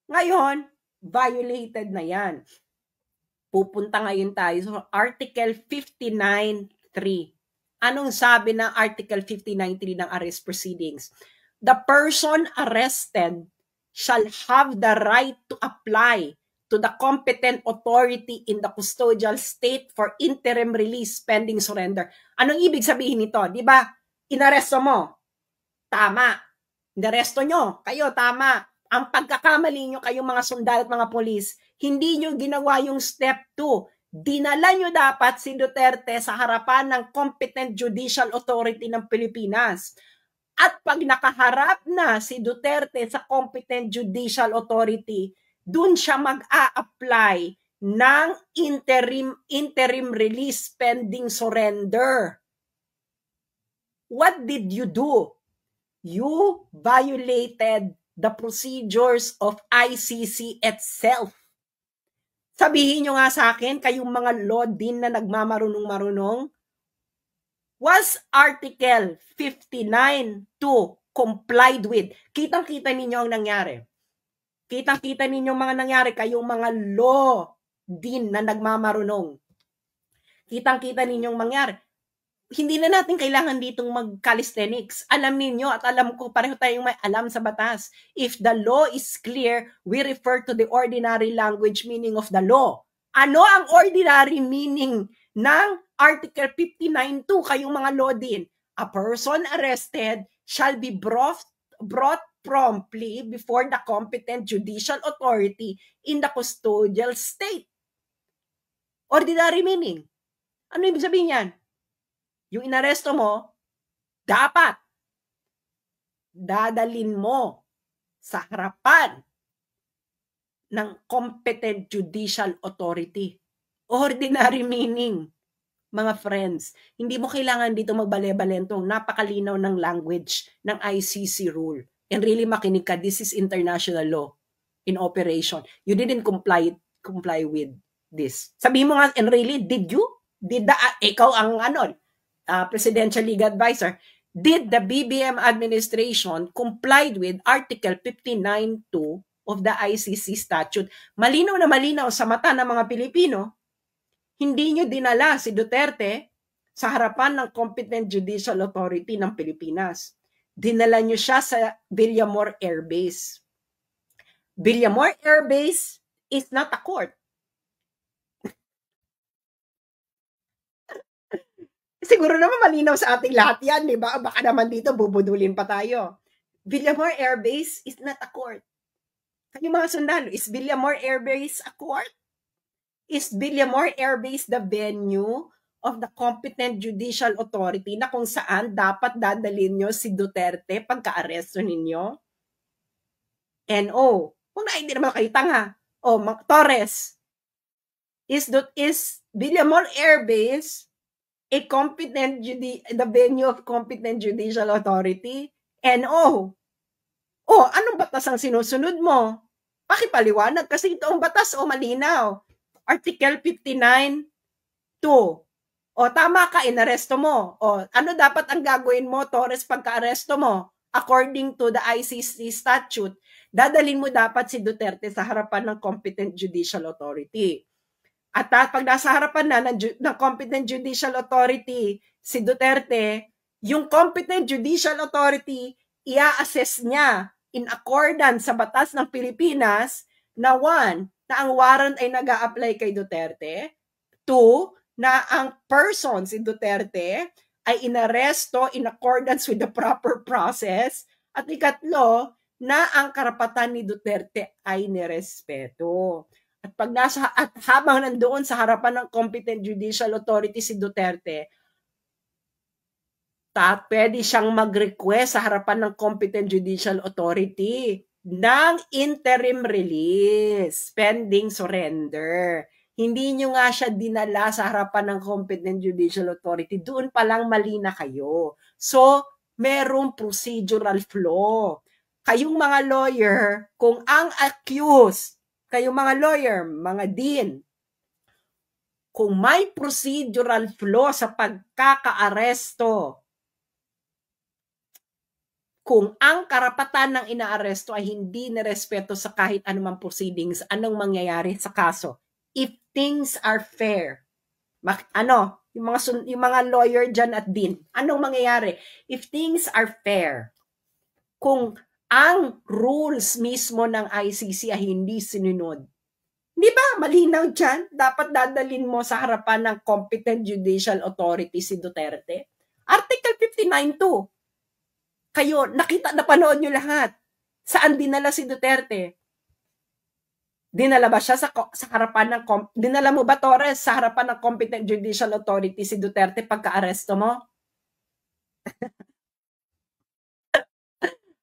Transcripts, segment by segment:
Ngayon, violated na yan. Pupunta ngayon tayo sa Article 59.3. Anong sabi ng Article 59.3 ng arrest proceedings? The person arrested shall have the right to apply to the competent authority in the custodial state for interim release pending surrender. Anong ibig sabihin nito? Di ba? Inaresto mo. Tama. Inaresto nyo. Kayo, tama. Ang pagkakamali nyo kayong mga sundalo at mga polis, hindi nyo ginawa yung step 2. Dinala nyo dapat si Duterte sa harapan ng competent judicial authority ng Pilipinas. At pag nakaharap na si Duterte sa competent judicial authority, dun siya mag-a-apply ng interim release pending surrender. What did you do? You violated the procedures of ICC itself. Sabihin nyo nga sa akin, kayong mga law din na nagmamarunong-marunong, was Article 59.2 complied with? Kitang-kita ninyo ang nangyari. Kitang-kita ninyo mga nangyari, kayong mga law din na nagmamarunong. Kitang-kita ninyong mangyari. Hindi na natin kailangan ditong mag-calisthenics. Alam ninyo at alam ko, pareho tayong may alam sa batas. If the law is clear, we refer to the ordinary language meaning of the law. Ano ang ordinary meaning ng Article 59.2? Kayong mga law din. A person arrested shall be brought promptly before the competent judicial authority in the custodial state. Ordinary meaning. Ano ibig sabihin yan? Yung inaresto mo, dapat dadalin mo sa harapan ng competent judicial authority. Ordinary meaning, mga friends. Hindi mo kailangan dito magbale-balentong napakalinaw ng language ng ICC rule. And really makinig ka, this is international law in operation. You didn't comply with this. Sabihin mo nga, and really, did you? Ikaw ang Presidential Legal Advisor, did the BBM administration complied with Article 59.2 of the ICC statute? Malinaw na malinaw sa mata ng mga Pilipino, hindi nyo dinala si Duterte sa harapan ng competent judicial authority ng Pilipinas. Dinala nyo siya sa Villamor Air Base. Villamor Air Base is not a court. Siguro naman malinaw sa ating lahat yan, di ba? Baka naman dito bubudulin pa tayo. Villamor Air Base is not a court. Kanyang mga sundalo, is Villamor Air Base a court? Is Villamor Air Base the venue of the competent judicial authority na kung saan dapat dadalhin nyo si Duterte pagka-aresto ninyo? Kung hindi naman kayo tanga. Torres, is Villamor Air Base a competent the venue of competent judicial authority? Anong batas ang sinusunod mo? Pakipaliwanag kasi ito ang batas malinaw. Article 59.2. Tama ka, inaresto mo. Ano dapat ang gagawin mo, Torres, pagka-aresto mo? According to the ICC statute, dadalhin mo dapat si Duterte sa harapan ng competent judicial authority. At pag nasa harapan na ng competent judicial authority si Duterte, yung competent judicial authority, ia-assess niya in accordance sa batas ng Pilipinas na 1, na ang warrant ay nag-a-apply kay Duterte, 2, na ang person si Duterte ay inaresto in accordance with the proper process, at 3, na ang karapatan ni Duterte ay nirespeto. At habang nandoon sa harapan ng competent judicial authority si Duterte, pwede siyang mag-request sa harapan ng competent judicial authority ng interim release pending surrender. Hindi nyo nga siya dinala sa harapan ng competent judicial authority. Doon pa lang mali na kayo. So, merong procedural flaw. Kayong mga lawyer, kung ang accused, kayong mga lawyer, mga dean, kung may procedural flaw sa pagkakaaresto, kung ang karapatan ng inaaresto ay hindi nirespeto sa kahit anumang proceedings, anong mangyayari sa kaso? If things are fair, yung mga lawyer dyan at din, anong mangyayari? If things are fair, kung ang rules mismo ng ICC ay hindi sinunod, di ba malinaw dyan? Dapat dadalin mo sa harapan ng competent judicial authority si Duterte. Article 59.2. Kayo, napanood nyo lahat. Saan dinala si Duterte? Dinala ba siya sa harapan ng, dinala mo ba, Torres, sa harapan ng competent judicial authority si Duterte pagka-aresto mo?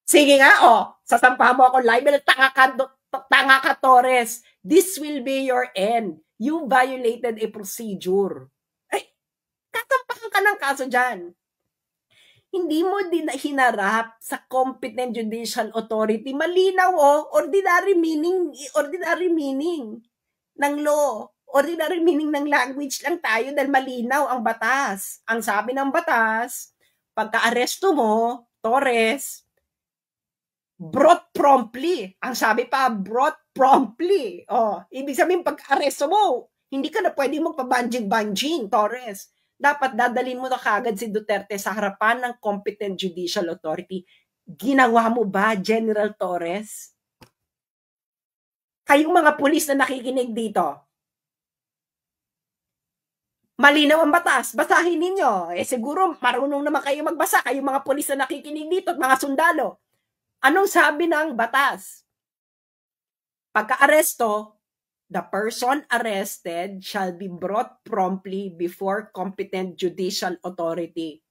Sige nga, sasampahan mo ako libel, tanga ka, Torres. This will be your end. You violated a procedure. Ay, kasampahan ka ng kaso dyan. Hindi mo din hinarap sa competent judicial authority. Malinaw, ordinary meaning ng law. Ordinary meaning ng language lang tayo dahil malinaw ang batas. Ang sabi ng batas, pagka-aresto mo, Torres, brought promptly. Ang sabi pa, brought promptly. Ibig sabihin, pag-aresto mo, hindi ka na pwede magpabanjing-banjing, Torres. Dapat dadalhin mo na kagad si Duterte sa harapan ng competent judicial authority. Ginawa mo ba, General Torres? Kayong mga pulis na nakikinig dito, malinaw ang batas, basahin ninyo. Siguro marunong naman kayo magbasa, kayong mga pulis na nakikinig dito at mga sundalo. Anong sabi ng batas? Pagka-aresto, the person arrested shall be brought promptly before competent judicial authority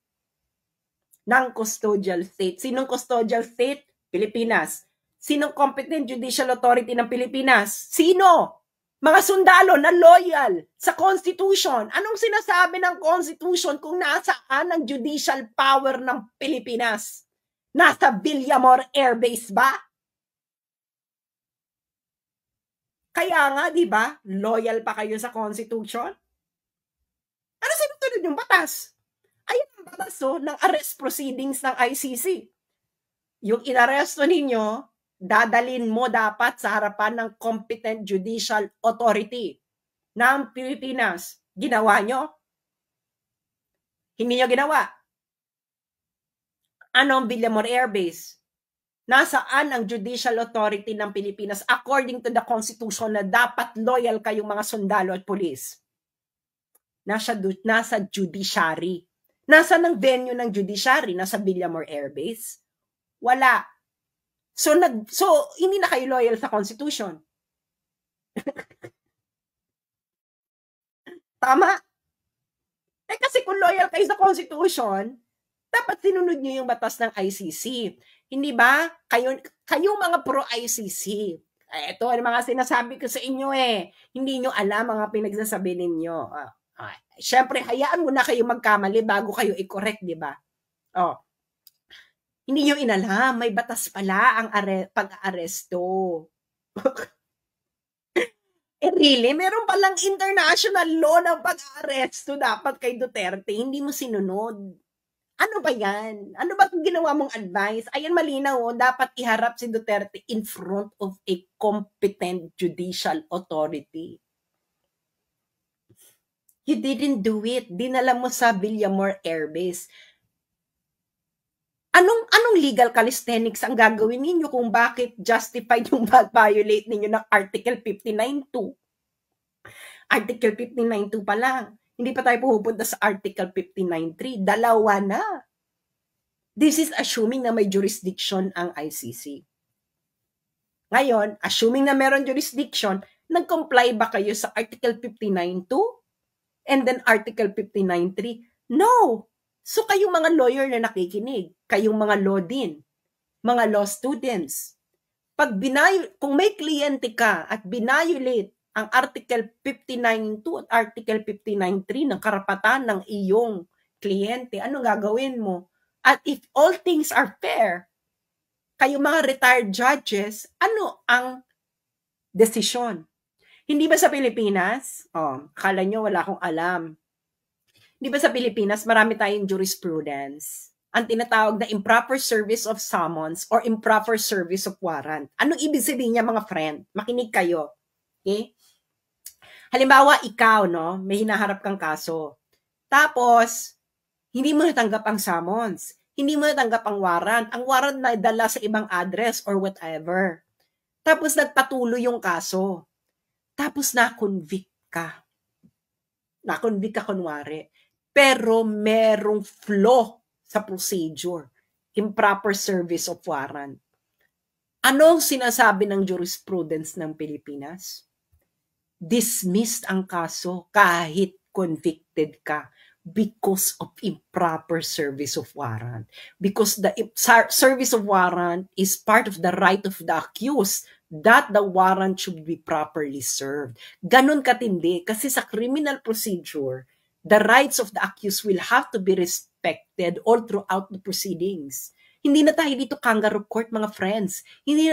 ng custodial state. Sinong custodial state? Pilipinas. Sinong competent judicial authority ng Pilipinas? Sino? Mga sundalo na loyal sa Constitution. Anong sinasabi ng Constitution kung nasaan ang judicial power ng Pilipinas? Nasa Villamor Air Base ba? Kaya nga, di ba, loyal pa kayo sa Constitution? Ano sinusunod yung batas? Ayun ang batas ng arrest proceedings ng ICC. Yung inaresto ninyo, dadalin mo dapat sa harapan ng competent judicial authority ng Pilipinas. Ginawa nyo? Hindi nyo ginawa. Anong Villamor Air Base? Nasaan ang judicial authority ng Pilipinas according to the Constitution na dapat loyal kayong mga sundalo at pulis? Nasa judiciary. Nasa ng venue ng judiciary? Nasa Villamor Air Base? Wala. So hindi na kayo loyal sa Constitution. Tama? Kasi kung loyal kayo sa Constitution, dapat sinunod nyo yung batas ng ICC. Hindi ba? Kayo mga pro-ICC. Ito ang mga sinasabi ko sa inyo Hindi nyo alam mga pinagsasabi ninyo. Siyempre, hayaan mo na kayo magkamali bago kayo i-correct, di ba? Hindi nyo inalam. May batas pala ang pag-aaresto. Really? Meron palang international law ng pag-aaresto dapat kay Duterte. Hindi mo sinunod. Ano ba yan? Ano ba kung ginawa mong advice? Ayan, malinaw, dapat iharap si Duterte in front of a competent judicial authority. You didn't do it. Dinala mo sa Villamor Air Base. Anong legal calisthenics ang gagawin ninyo kung bakit justified yung mag-violate ninyo ng Article 59.2? Article 59.2 pa lang. Hindi pa tayo pupunta sa Article 59.3. Dalawa na. This is assuming na may jurisdiction ang ICC. Ngayon, assuming na meron jurisdiction, nag-comply ba kayo sa Article 59.2 and then Article 59.3? No! So kayong mga lawyer na nakikinig, kayong mga law din, mga law students, kung may kliyente ka at binayolate ang Article 59.2 at Article 59.3 ng karapatan ng iyong kliyente, anong gagawin mo? At if all things are fair, kayo mga retired judges, ano ang desisyon? Hindi ba sa Pilipinas? Akala nyo wala akong alam. Hindi ba sa Pilipinas marami tayong jurisprudence? ang tinatawag na improper service of summons or improper service of warrant. Anong ibig sabihin niya, mga friend? Makinig kayo. Okay? Halimbawa, ikaw, no, may hinaharap kang kaso. Tapos, hindi mo natanggap ang summons. Hindi mo natanggap ang warrant. Ang warrant na dala sa ibang address or whatever. Tapos, nagpatuloy yung kaso. Tapos, na-convict ka. Na-convict ka kunwari. Pero, merong flaw sa procedure. Improper service of warrant. Anong sinasabi ng jurisprudence ng Pilipinas? Dismissed ang kaso kahit convicted ka because of improper service of warrant. Because the service of warrant is part of the right of the accused that the warrant should be properly served. Ganon katindi kasi sa criminal procedure, the rights of the accused will have to be respected all throughout the proceedings. Hindi na tayo dito kangaroo court, mga friends. Hindi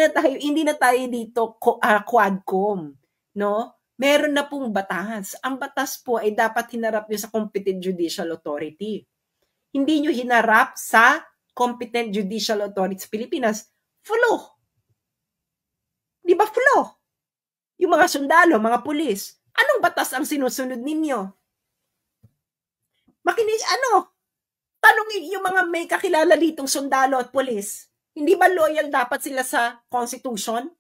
na tayo dito quadcom, no? Meron na pong batas. Ang batas po ay dapat hinarap nyo sa competent judicial authority. Hindi nyo hinarap sa competent judicial authority sa Pilipinas. Flaw. Di ba flaw? Yung mga sundalo, mga pulis, anong batas ang sinusunod ninyo? Makinig, tanongin yung mga may kakilala ditong sundalo at pulis. Hindi ba loyal dapat sila sa Constitution?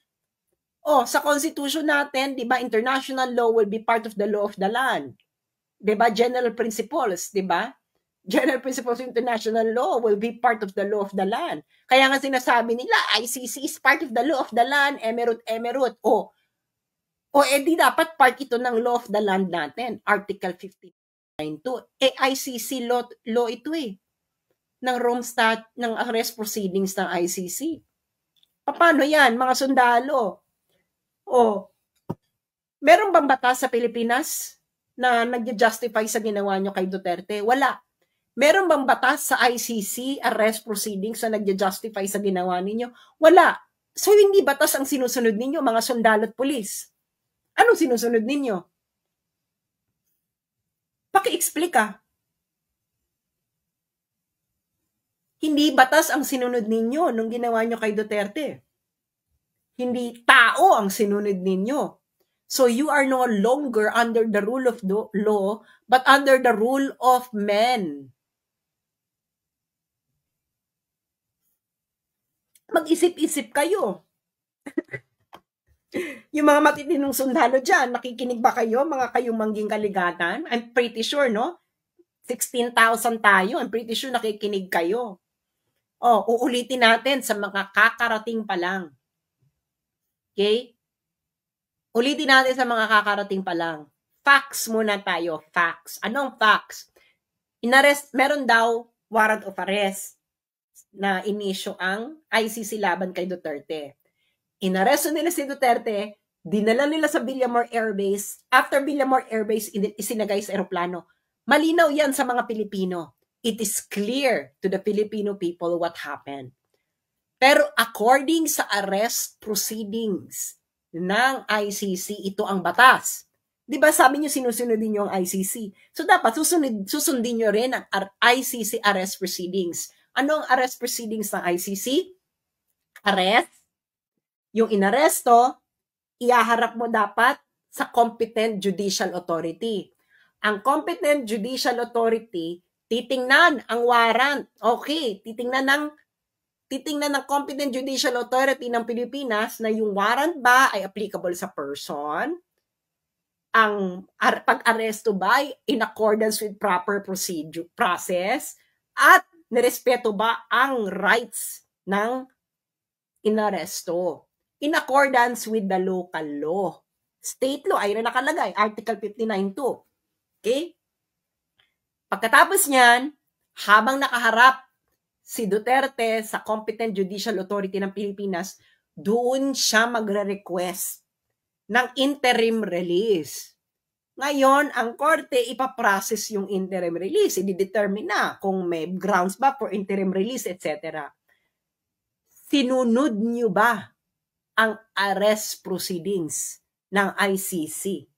Sa Constitution natin, di ba, international law will be part of the law of the land. Di ba, general principles, di ba? General principles of international law will be part of the law of the land. Kaya nga sinasabi nila, ICC is part of the law of the land, emerald. Di dapat part ito ng law of the land natin, Article 59.2. ICC law ito ng Rome ng arrest proceedings ng ICC. Paano yan, mga sundalo? Meron bang batas sa Pilipinas na nag-justify sa ginawa nyo kay Duterte? Wala. Meron bang batas sa ICC arrest proceedings na nag-justify sa ginawa ninyo? Wala. So, hindi batas ang sinusunod ninyo, mga sundalo at pulis. Anong sinusunod ninyo? Paki-explain ka. Hindi batas ang sinunod ninyo nung ginawa nyo kay Duterte. Hindi tao ang sinunod ninyo. So you are no longer under the rule of the law, but under the rule of men. Mag-isip-isip kayo. Yung mga matitinong sundalo dyan, nakikinig ba kayo, mga kayong mangging kaligatan? I'm pretty sure, no? 16,000 tayo. I'm pretty sure nakikinig kayo. Uulitin natin sa mga kakarating pa lang. Okay? Ulitin natin sa mga kakarating pa lang. Facts muna tayo. Facts. Anong facts? Meron daw warrant of arrest na inisyo ang ICC laban kay Duterte. Inaresto nila si Duterte, dinala nila sa Villamor Air Base. After Villamor Air Base, isinagay sa eroplano. Malinaw yan sa mga Pilipino. It is clear to the Filipino people what happened. Pero according sa arrest proceedings ng ICC, ito ang batas. Di ba sabi niyo sinusunodin niyo ang ICC? So dapat susundin niyo rin ang ICC arrest proceedings. Ano ang arrest proceedings ng ICC? Arrest. Yung inaresto, iaharap mo dapat sa competent judicial authority. Ang competent judicial authority, titingnan ang warrant. Okay, titingnan ng competent judicial authority ng Pilipinas na yung warrant ba ay applicable sa person, ang pag-aresto ba ay in accordance with proper process, at nirespeto ba ang rights ng inaresto in accordance with the local law. State law, ayun na nakalagay, Article 59.2. Okay? Pagkatapos niyan, habang nakaharap si Duterte sa competent judicial authority ng Pilipinas, doon siya magre-request ng interim release. Ngayon, ang korte ipaprocess yung interim release. I-determine na kung may grounds ba for interim release, etc. Sinunod niyo ba ang arrest proceedings ng ICC?